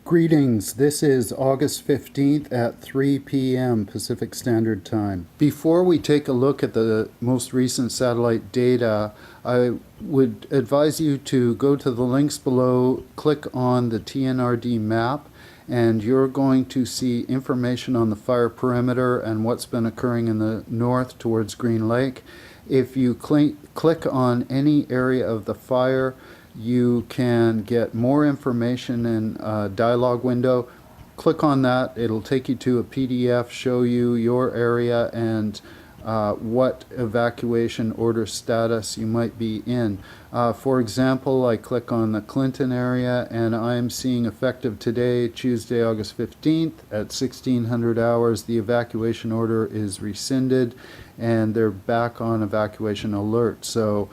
Greetings, this is August 15th at 3 p.m. Pacific Standard Time. Before we take a look at the most recent satellite data, I would advise you to go to the links below, click on the TNRD map, and you're going to see information on the fire perimeter and what's been occurring in the north towards Green Lake. If you click on any area of the fire, you can get more information in a dialog window. Click on that. It'll take you to a PDF, show you your area and what evacuation order status you might be in. For example, I click on the Clinton area and I'm seeing effective today, Tuesday, August 15th at 1600 hours, the evacuation order is rescinded and they're back on evacuation alert. So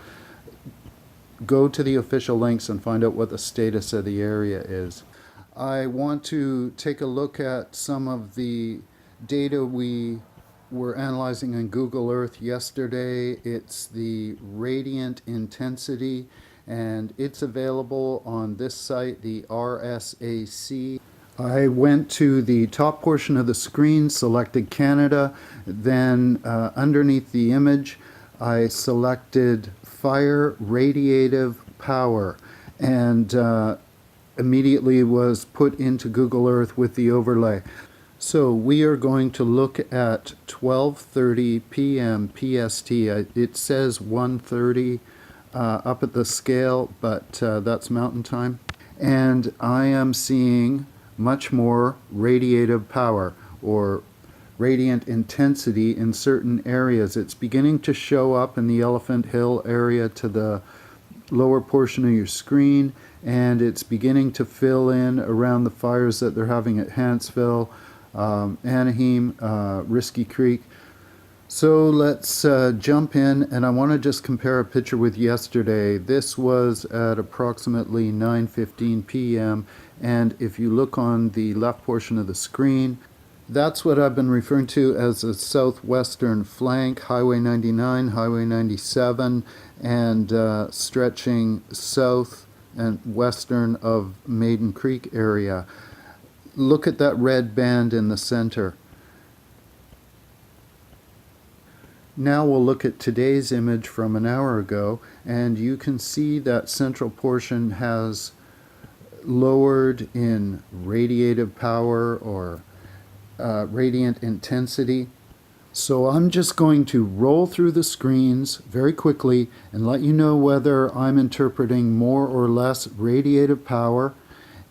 go to the official links and find out what the status of the area is. I want to take a look at some of the data we were analyzing in Google Earth yesterday. It's the radiant intensity, and it's available on this site, the RSAC. I went to the top portion of the screen, selected Canada, then underneath the image I selected fire radiative power, and immediately was put into Google Earth with the overlay. So we are going to look at 12:30 p.m. PST. It says 1:30 up at the scale, but that's mountain time. And I am seeing much more radiative power, or radiant intensity, in certain areas. It's beginning to show up in the Elephant Hill area to the lower portion of your screen, and it's beginning to fill in around the fires that they're having at Hanceville, Anaheim, Risky Creek. So let's jump in, and I want to just compare a picture with yesterday. This was at approximately 9:15 p.m. and if you look on the left portion of the screen, that's what I've been referring to as the southwestern flank, Highway 99, Highway 97, and stretching south and western of Maiden Creek area. Look at that red band in the center. Now we'll look at today's image from an hour ago, and you can see that central portion has lowered in radiative power, or radiant intensity. So I'm just going to roll through the screens very quickly and let you know whether I'm interpreting more or less radiative power,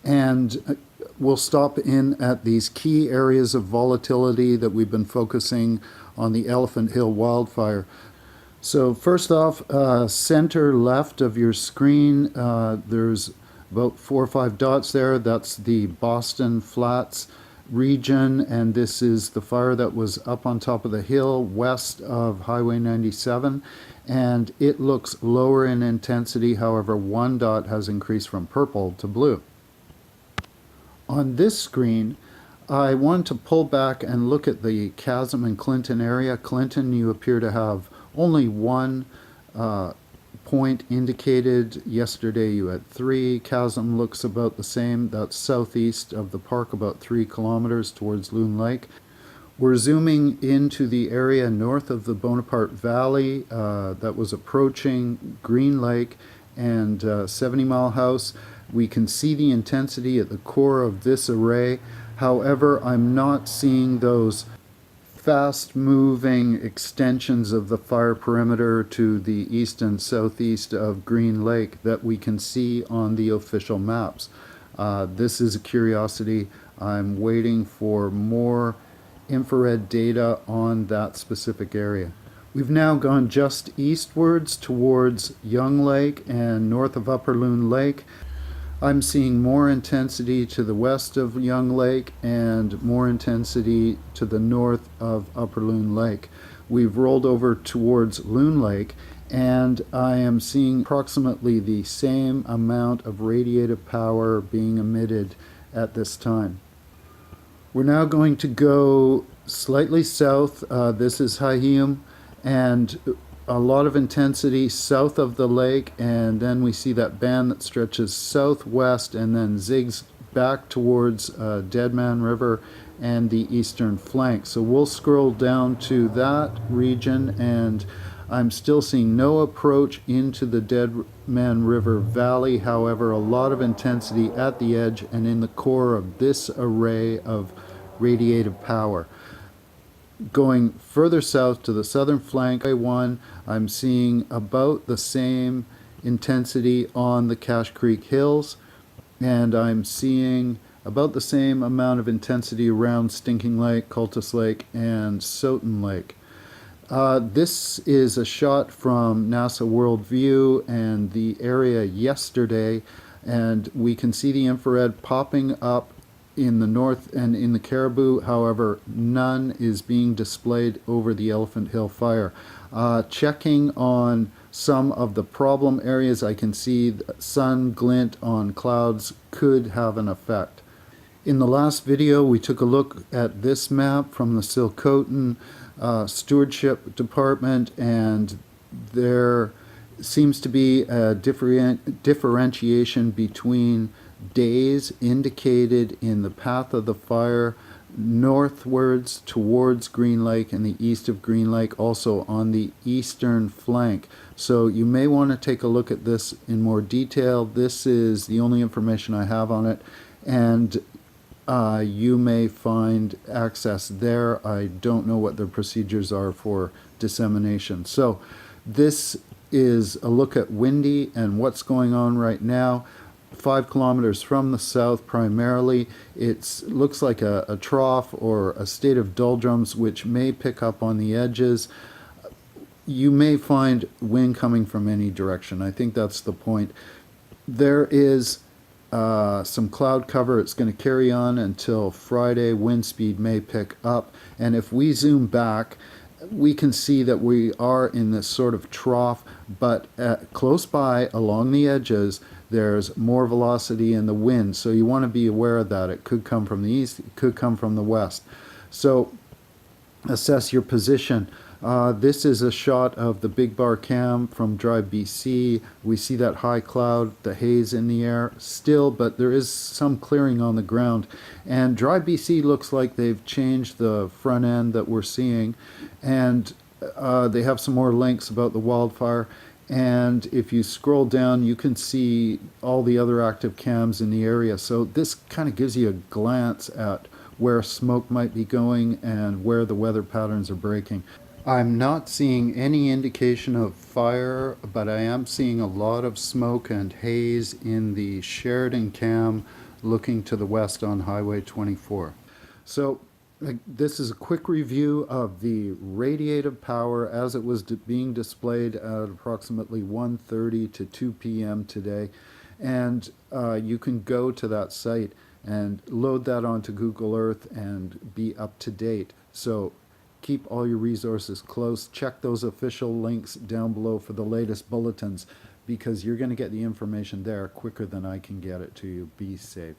and we'll stop in at these key areas of volatility that we've been focusing on the Elephant Hill wildfire. So first off, center left of your screen, there's about 4 or 5 dots there. That's the Boston Flats region, and this is the fire that was up on top of the hill west of Highway 97, and it looks lower in intensity. However, one dot has increased from purple to blue. On this screen, I want to pull back and look at the Chasm and Clinton area. Clinton, you appear to have only one point indicated. Yesterday you had 3. Chasm looks about the same. That's southeast of the park, about 3 kilometers towards Loon Lake. We're zooming into the area north of the Bonaparte Valley that was approaching Green Lake and 70 Mile House. We can see the intensity at the core of this array. However, I'm not seeing those fast-moving extensions of the fire perimeter to the east and southeast of Green Lake that we can see on the official maps. This is a curiosity. I'm waiting for more infrared data on that specific area. We've now gone just eastwards towards Young Lake and north of Upper Loon Lake. I'm seeing more intensity to the west of Young Lake and more intensity to the north of Upper Loon Lake. We've rolled over towards Loon Lake, and I am seeing approximately the same amount of radiative power being emitted at this time. We're now going to go slightly south. This is Haiheum, and a lot of intensity south of the lake, and then we see that band that stretches southwest and then zigs back towards Dead Man River and the eastern flank. So we'll scroll down to that region, and I'm still seeing no approach into the Dead Man River Valley. However, a lot of intensity at the edge and in the core of this array of radiative power. Going further south to the southern flank, I'm seeing about the same intensity on the Cache Creek Hills, and I'm seeing about the same amount of intensity around Stinking Lake, Cultus Lake, and Soton Lake. This is a shot from NASA World View and the area yesterday, and we can see the infrared popping up in the north and in the Caribou. However, none is being displayed over the Elephant Hill fire. Checking on some of the problem areas, I can see the sun glint on clouds could have an effect. In the last video, we took a look at this map from the Silcotin Stewardship Department, and there seems to be a differentiation between days indicated in the path of the fire northwards towards Green Lake and the east of Green Lake, also on the eastern flank. So you may want to take a look at this in more detail. This is the only information I have on it, and you may find access there. I don't know what the procedures are for dissemination. So this is a look at Windy and what's going on right now. 5 kilometers from the south primarily. It looks like a trough or a state of doldrums, which may pick up on the edges. You may find wind coming from any direction. I think that's the point. There is some cloud cover. It's going to carry on until Friday. Wind speed may pick up, and if we zoom back, we can see that we are in this sort of trough, but close by along the edges there's more velocity in the wind, so you want to be aware of that. It could come from the east, it could come from the west. So assess your position. This is a shot of the big bar cam from DriveBC. We see that high cloud, the haze in the air still, but there is some clearing on the ground. And DriveBC looks like they've changed the front end that we're seeing, and they have some more links about the wildfire. And if you scroll down, you can see all the other active cams in the area. So this kind of gives you a glance at where smoke might be going and where the weather patterns are breaking. I'm not seeing any indication of fire, but I am seeing a lot of smoke and haze in the Sheridan cam looking to the west on Highway 24. So this is a quick review of the radiative power as it was being displayed at approximately 1:30 to 2 p.m. today. And you can go to that site and load that onto Google Earth and be up to date. So keep all your resources close. Check those official links down below for the latest bulletins, because you're going to get the information there quicker than I can get it to you. Be safe.